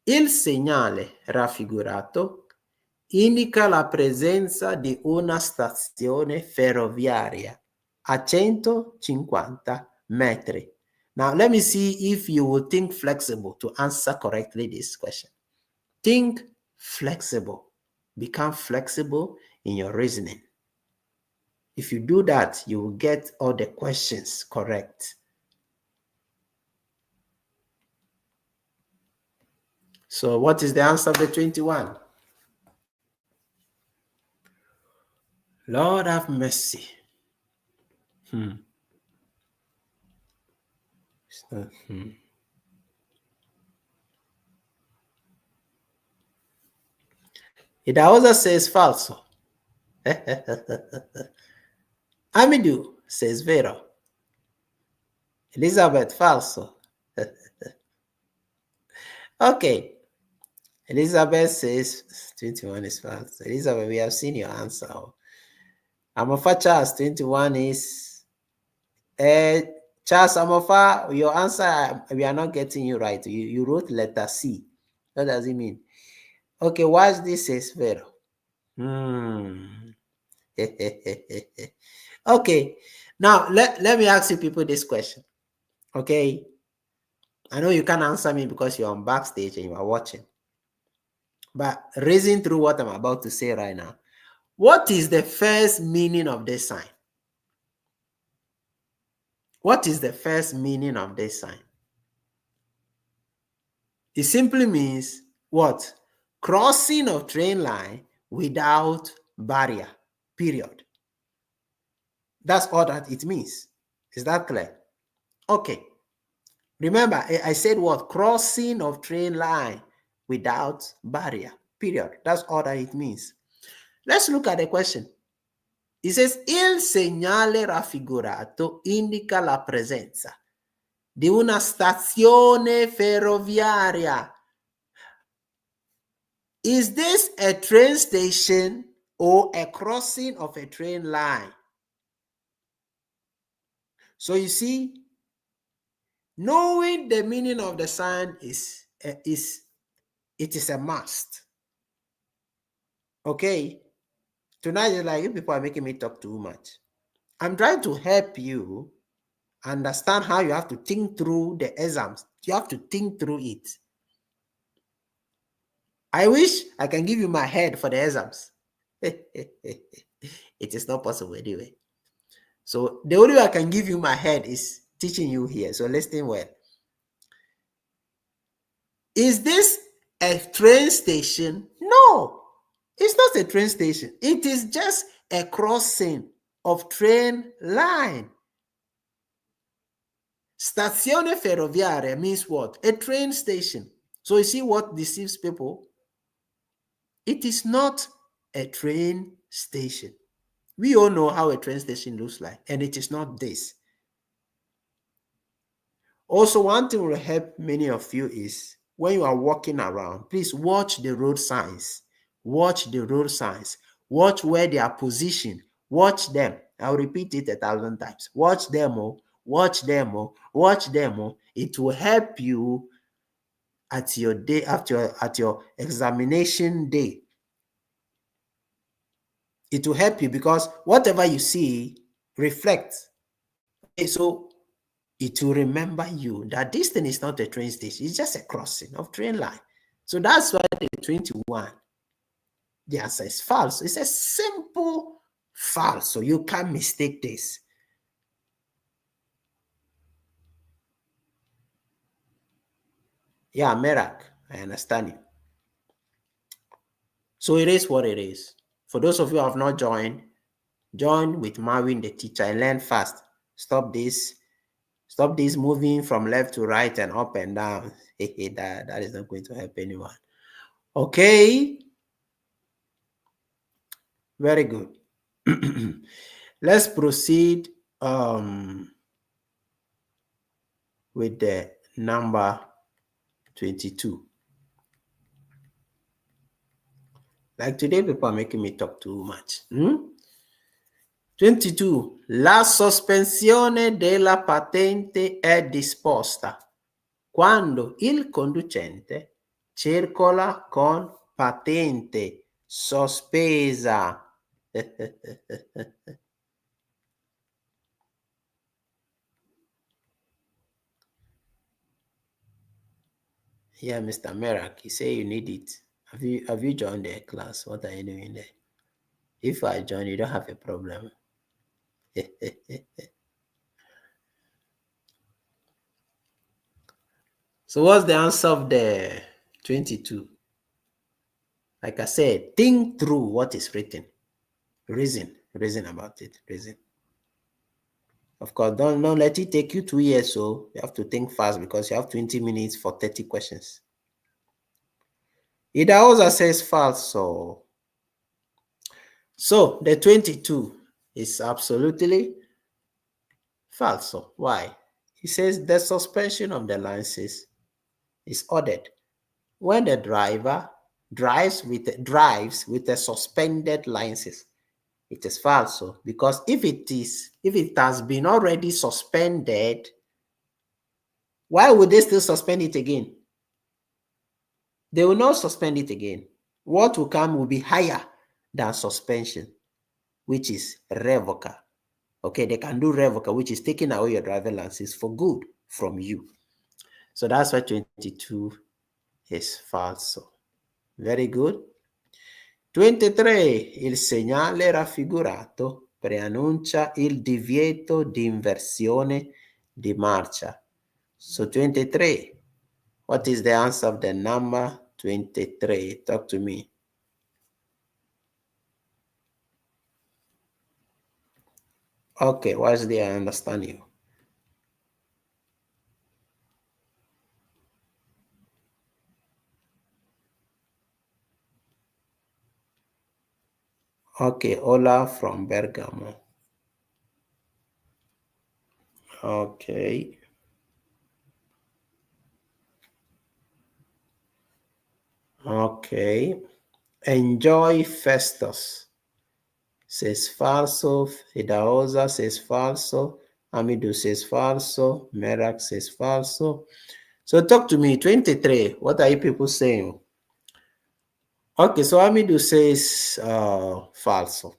Il segnale raffigurato indica la presenza di una stazione ferroviaria a 150 metri. Now, let me see if you will think flexible to answer correctly this question. Think flexible. Become flexible in your reasoning. If you do that, you will get all the questions correct. So what is the answer of the 21? Lord have mercy. It also says falso. Amidu says vero. Elizabeth, falso. Okay. Elizabeth says 21 is false. Elizabeth, we have seen your answer. Amofa Charles, 21 is... Charles Amofa, your answer, we are not getting you right. You wrote letter C. What does it mean? Okay, watch this says vero. Okay, now let me ask you people this question. Okay, I know you can't answer me because you're on backstage and you are watching, but reason through what I'm about to say right now. What is the first meaning of this sign? What is the first meaning of this sign? It simply means what? Crossing of train line without barrier, period. That's all that it means. Is that clear? Okay. Remember, I said what? Crossing of train line without barrier, period. That's all that it means. Let's look at the question. It says, il segnale raffigurato indica la presenza di una stazione ferroviaria. Is this a train station or a crossing of a train line? So you see, knowing the meaning of the sign it is a must. Okay? Tonight is like, you people are making me talk too much. I'm trying to help you understand how you have to think through the exams. You have to think through it. I wish I can give you my head for the exams. It is not possible anyway. So the only way I can give you my head is teaching you here. So listen well. Is this a train station? No, it's not a train station. It is just a crossing of train line. Stazione ferroviaria means what? A train station. So you see what deceives people? It is not a train station. We all know how a train station looks like, and it is not this. Also, one thing will help many of you is when you are walking around, please watch the road signs. Watch the road signs. Watch where they are positioned. Watch them. I'll repeat it 1,000 times. Watch them. Watch them. Watch them. It will help you at your day at your examination day. It will help you because whatever you see reflects. Okay, so it will remember you that this thing is not a train station. It's just a crossing of train line. So that's why the 21, the answer is false. It's a simple false. So you can't mistake this. Yeah, Merak, I understand you. So it is what it is. For those of you who have not joined, join with Marvin the teacher and learn fast. Stop this Stop this moving from left to right and up and down. That is not going to help anyone. Okay. Very good. Let's proceed with the number 22. Like today, people are making me talk too much. 22. La sospensione della patente è disposta quando il conducente circola con patente sospesa. Yeah, Mr. Merak, you say you need it. Have you joined the class? What are you doing there? If I join, you don't have a problem. So what's the answer of the 22? Like I said, think through what is written. Reason about it. Reason. Of course, don't let it take you 2 years. So you have to think fast because you have 20 minutes for 30 questions. Idahosa says false. So the 22 is absolutely false. Why? He says the suspension of the license is ordered when the driver drives with a suspended license. It is false because if it has been already suspended, why would they still suspend it again? They will not suspend it again. What will come will be higher than suspension, which is revoca. Okay, they can do revoca, which is taking away your driver's license for good from you. So that's why 22 is false. Very good. 23. Il segnale raffigurato preannuncia il divieto di inversione di marcia. So 23. What is the answer of the number 23? Talk to me. Okay, what's the understanding? Okay, Ola from Bergamo. Okay. Okay. Enjoy Festus says falso. Idahosa says falso. Amidu says falso. Merak says falso. So talk to me. 23. What are you people saying? Okay, so Amidu says falso.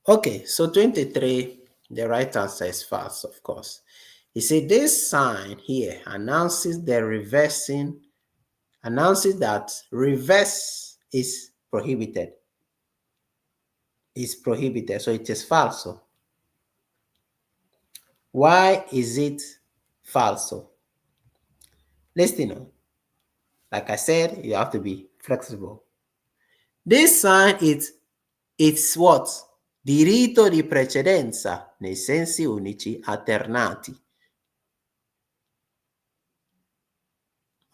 Okay, so 23, the right answer is false, of course. You see, this sign here announces that reverse is prohibited. It's prohibited, so it is false. Why is it false? Listen, like I said, you have to be flexible. This sign it's what? Diritto di precedenza nei sensi unici alternati.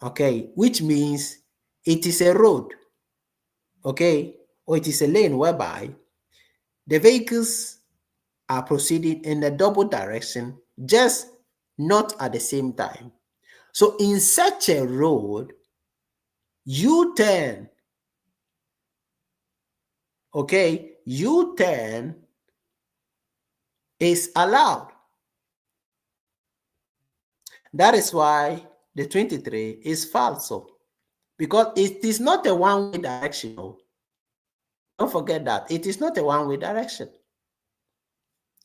Okay, which means it is a road, okay, or it is a lane whereby the vehicles are proceeding in a double direction, just not at the same time. So in such a road, U-turn, okay, U-turn is allowed. That is why the 23 is false, because it is not a one-way direction. Don't forget that. It is not a one-way direction.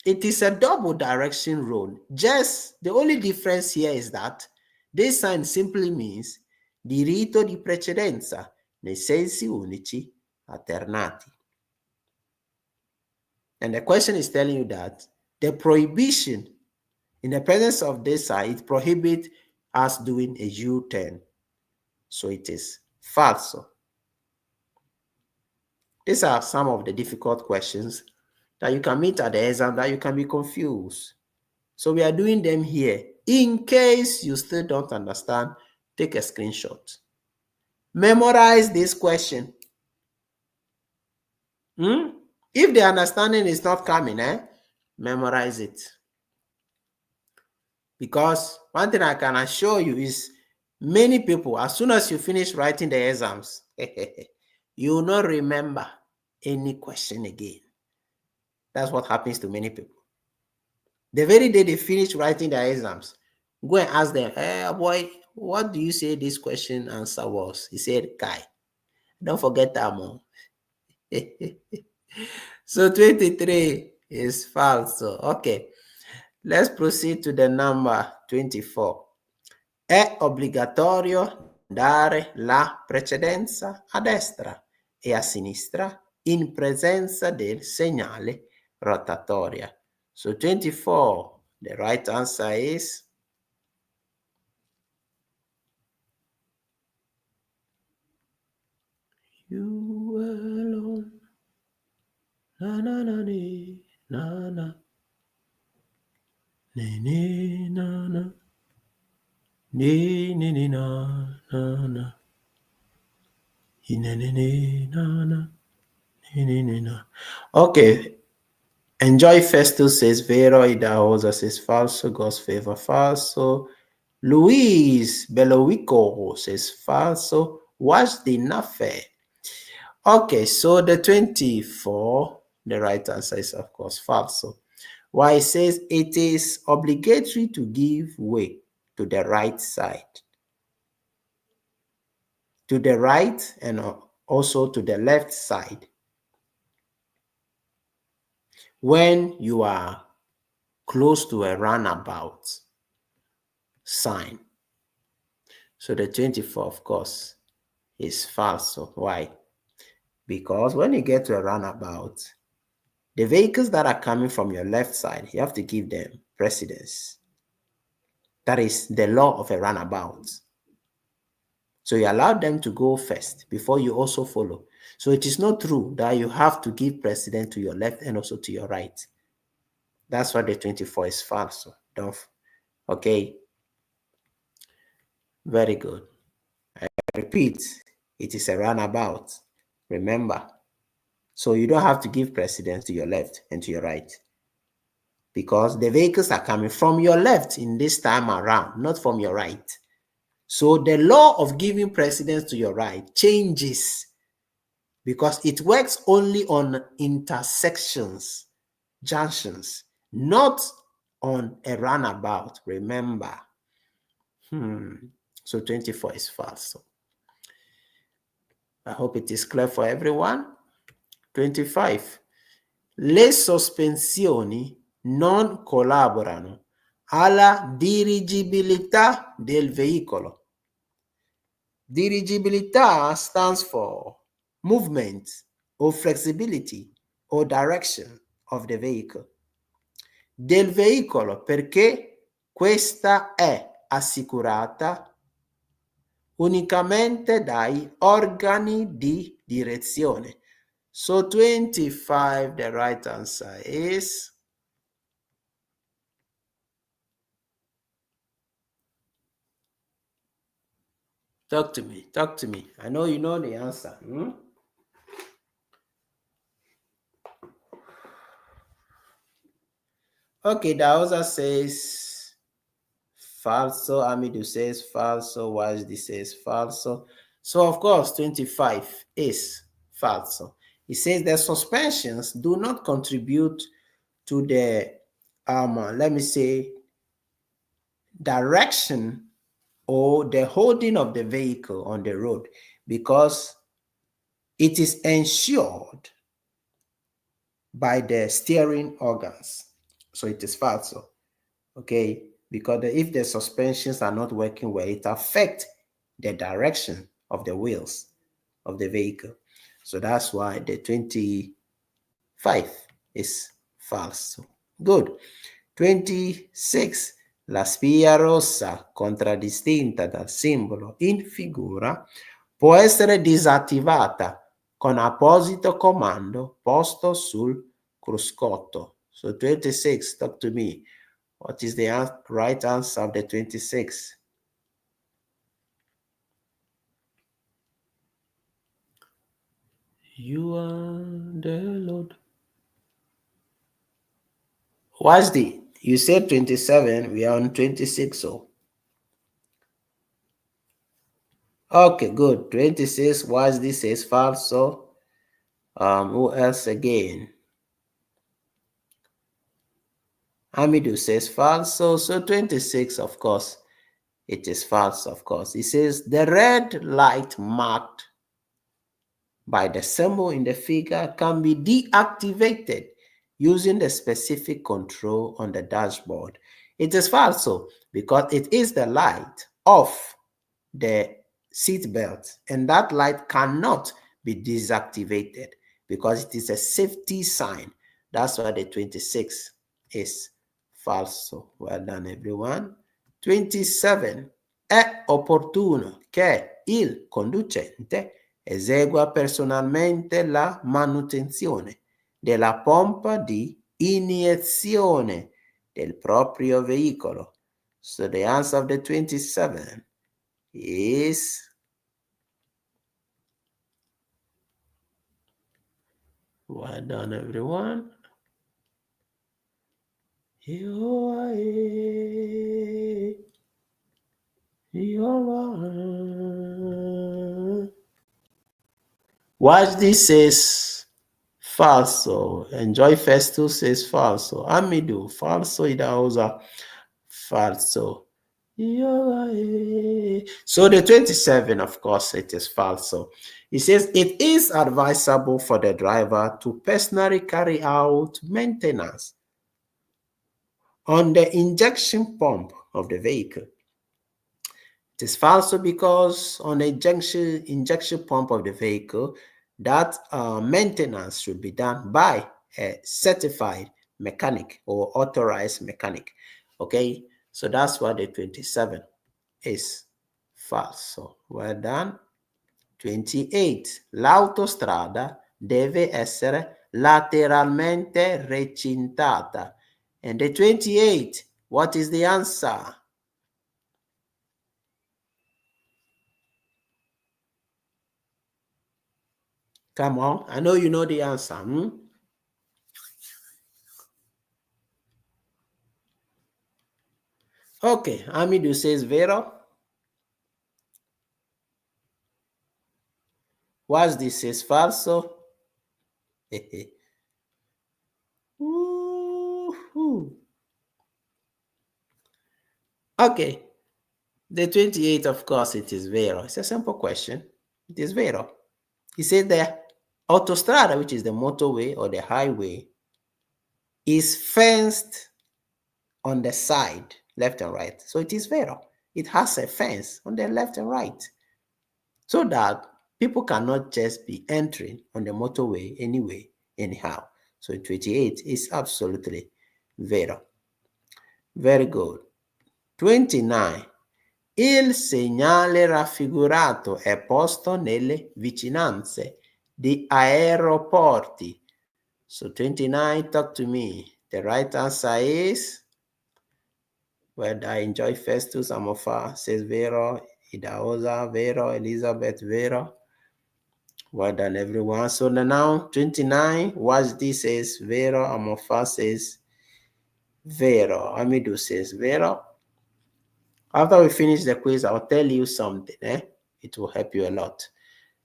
It is a double direction road. Just the only difference here is that this sign simply means diritto di precedenza nei sensi unici alternati. And the question is telling you that the prohibition in the presence of this sign, it prohibits us doing a U-turn. So it is false. These are some of the difficult questions that you can meet at the exam that you can be confused. So we are doing them here. In case you still don't understand, take a screenshot. Memorize this question. If the understanding is not coming, memorize it. Because one thing I can assure you is many people, as soon as you finish writing the exams, you will not remember any question again. That's what happens to many people. The very day they finish writing their exams, go and ask them, hey boy, what do you say this question answer was? He said, Kai. Don't forget that one. So 23 is false. Okay. Let's proceed to the number 24. È obbligatorio dare la precedenza a destra e a sinistra in presenza del segnale rotatoria. So 24, the right answer is you alone. Na na na ni, na na. Ni ni na na. Ni ni ni na na na. Ni ni ni na na. Ni ni ni na. Okay. Enjoy Festus says vero, Idahosa says falso, God's favor falso. Luis Belowico says falso. Watch the nafe. Okay, so the 24, the right answer is of course falso. Why it says it is obligatory to give way to the right side. To the right and also to the left side. When you are close to a roundabout sign. So the 24, of course, is false. Why? Because when you get to a roundabout, the vehicles that are coming from your left side, you have to give them precedence. That is the law of a roundabout. So you allow them to go first before you also follow. So it is not true that you have to give precedence to your left and also to your right. That's why the 24 is false. Okay. Very good. I repeat, it is a roundabout. Remember. So you don't have to give precedence to your left and to your right. Because the vehicles are coming from your left in this time around, not from your right. So the law of giving precedence to your right changes because it works only on intersections, junctions, not on a roundabout. Remember. So 24 is false. I hope it is clear for everyone. 25. Le sospensioni non collaborano alla dirigibilità del veicolo. Dirigibilità stands for movement or flexibility or direction of the vehicle. Del veicolo perché questa è assicurata unicamente dai organi di direzione. So 25, the right answer is talk to me. I know you know the answer. Okay, Daosa says falso. Amidu says falso. Wajdi says falso. So of course, 25 is falso. It says the suspensions do not contribute to the, let me say, direction or the holding of the vehicle on the road because it is ensured by the steering organs. So it is falso, okay? Because if the suspensions are not working well, it affects the direction of the wheels of the vehicle. So that's why the 25 is false. Good. 26. La spia rossa contraddistinta dal simbolo in figura può essere disattivata con apposito comando posto sul cruscotto. So 26, talk to me. What is the right answer of the 26? You are the Lord. What's the? You said 27. We are on 26. So. Okay, good. 26. What's this? Says falso. Who else again? Hamidu says falso. So 26, of course, it is false, of course. It says the red light marked by the symbol in the figure can be deactivated using the specific control on the dashboard. It is false because it is the light of the seat belt, and that light cannot be deactivated because it is a safety sign. That's why the 26 is false. Well done, everyone. 27. È opportuno che il conducente esegua personalmente la manutenzione della pompa di iniezione del proprio veicolo. So the answer of the 27 is well done, everyone. Watch this says falso. Enjoy Festus says falso. Amidu falso idauza falso. So the 27, of course, it is falso. It says it is advisable for the driver to personally carry out maintenance on the injection pump of the vehicle. It is falso because on the injection pump of the vehicle, that maintenance should be done by a certified mechanic or authorized mechanic. Okay, so that's what the 27 is falso. Well done. 28. L'autostrada deve essere lateralmente recintata. And the 28, what is the answer? Come on, I know you know the answer. Okay, Amidu says vero. What's this? Says falso. Okay, the 28, of course, it is vero. It's a simple question. It is vero. He said the autostrada, which is the motorway or the highway, is fenced on the side, left and right. So it is vero. It has a fence on the left and right, so that people cannot just be entering on the motorway anyway, anyhow. So 28 is absolutely vero. Very good. 29. Il segnale raffigurato è posto nelle vicinanze di aeroporti. So 29, talk to me. The right answer is, well, I enjoy Festus Amofa says vero, Idaoza vero, Elizabeth vero. Well done, everyone. So now 29, watch this says vero, Amofa says vero, Amidu says vero. After we finish the quiz, I'll tell you something. It will help you a lot.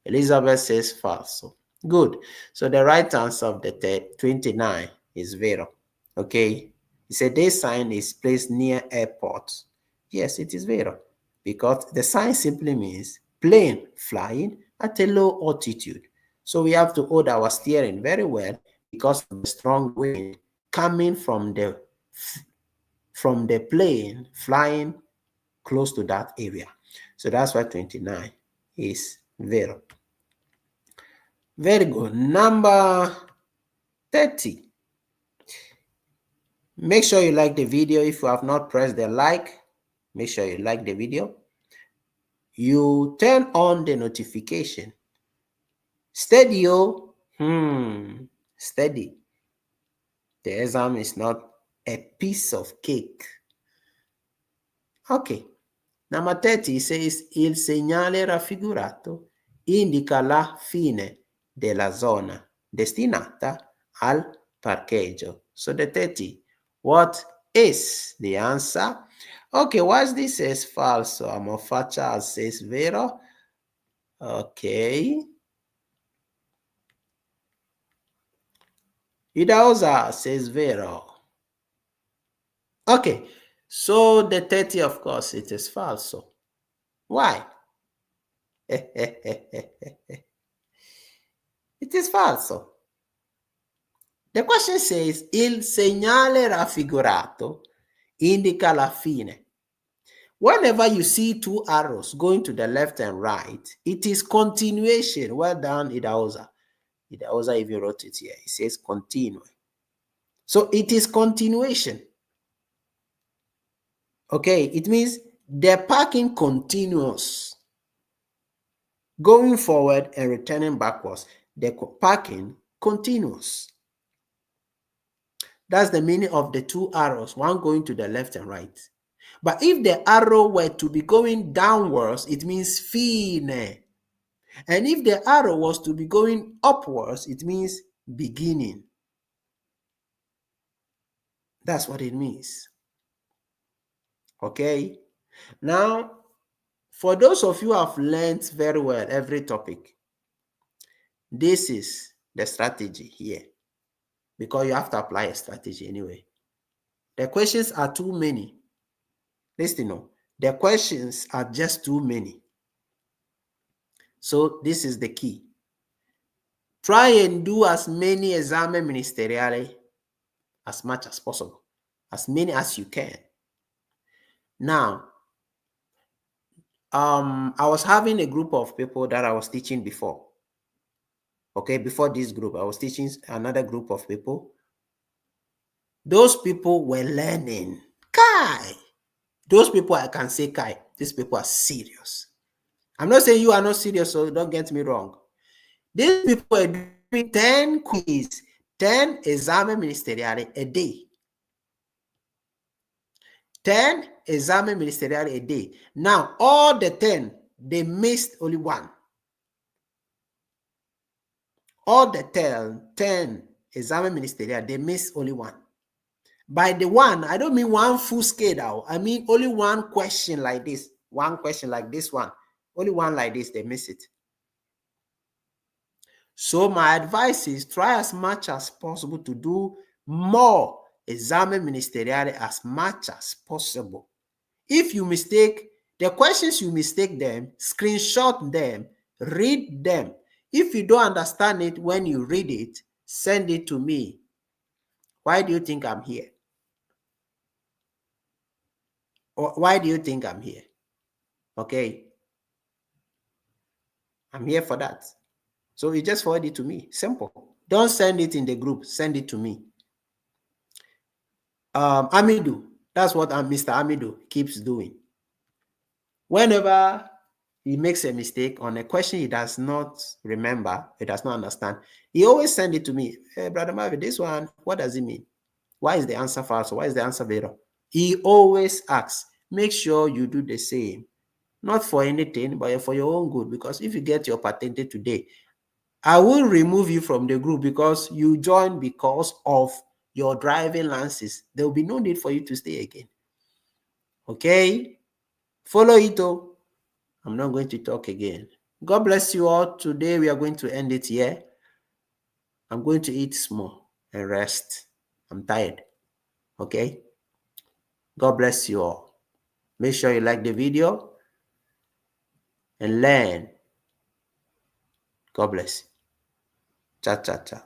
Elizabeth says falso. Good. So the right answer of the 29 is vero. Okay. It said this sign is placed near airports. Yes, it is vero. Because the sign simply means plane flying at a low altitude. So we have to hold our steering very well because of the strong wind coming from the plane flying close to that area. So that's why 29 is vero. Very good. Number 30. Make sure you like the video. If you have not pressed the like, make sure you like the video. You turn on the notification. Steady, oh. Steady. The exam is not a piece of cake. Ok. Number 30 says, il segnale raffigurato indica la fine della zona destinata al parcheggio. So the 30, what is the answer? Okay, what this says falso, Amofacha says vero. Okay. Idauza says vero. Okay, so the 30, of course, it is falso. Why? It is falso. The question says, il segnale raffigurato indica la fine. Whenever you see two arrows going to the left and right, it is continuation. Well done, Idauza. Idauza even wrote it here. It says continue. So it is continuation. Okay, it means the parking continues. Going forward and returning backwards, the parking continues. That's the meaning of the two arrows, one going to the left and right. But if the arrow were to be going downwards, it means fine. And if the arrow was to be going upwards, it means beginning. That's what it means. Okay? Now, for those of you who have learned very well every topic, this is the strategy here. Because you have to apply a strategy anyway. The questions are too many. Listen, no. The questions are just too many. So this is the key. Try and do as many Esame Ministeriale as much as possible. As many as you can. Now, I was having a group of people that I was teaching before. Okay, before this group, I was teaching another group of people. Those people were learning. Kai! Those people, I can say, Kai, these people are serious. I'm not saying you are not serious, so don't get me wrong. These people are doing 10 quiz, 10 Esame Ministeriale a day. 10 Esame Ministeriale a day. Now, all the 10, they missed only one. All the 10 Esame Ministeriale, they missed only one. By the one, I don't mean one full scale. I mean only one question like this. One question like this one. Only one like this, they miss it. So my advice is try as much as possible to do more Esame Ministeriale as much as possible. If you mistake, the questions you mistake them, screenshot them, read them. If you don't understand it when you read it, send it to me. Why do you think I'm here? Or why do you think I'm here? Okay. I'm here for that. So you just forward it to me. Simple. Don't send it in the group. Send it to me. Amidu. That's what Mr. Amidu keeps doing. Whenever he makes a mistake on a question he does not remember, he does not understand, he always send it to me. Hey, Brother Marvin, this one, what does it mean? Why is the answer false? Why is the answer better? He always asks. Make sure you do the same. Not for anything, but for your own good. Because if you get your patente today, I will remove you from the group because you joined because of your driving license. There will be no need for you to stay again. Okay? Follow it. I'm not going to talk again. God bless you all. Today we are going to end it here. I'm going to eat small and rest. I'm tired. Okay? God bless you all. Make sure you like the video and learn. God bless you. Cha, cha, cha.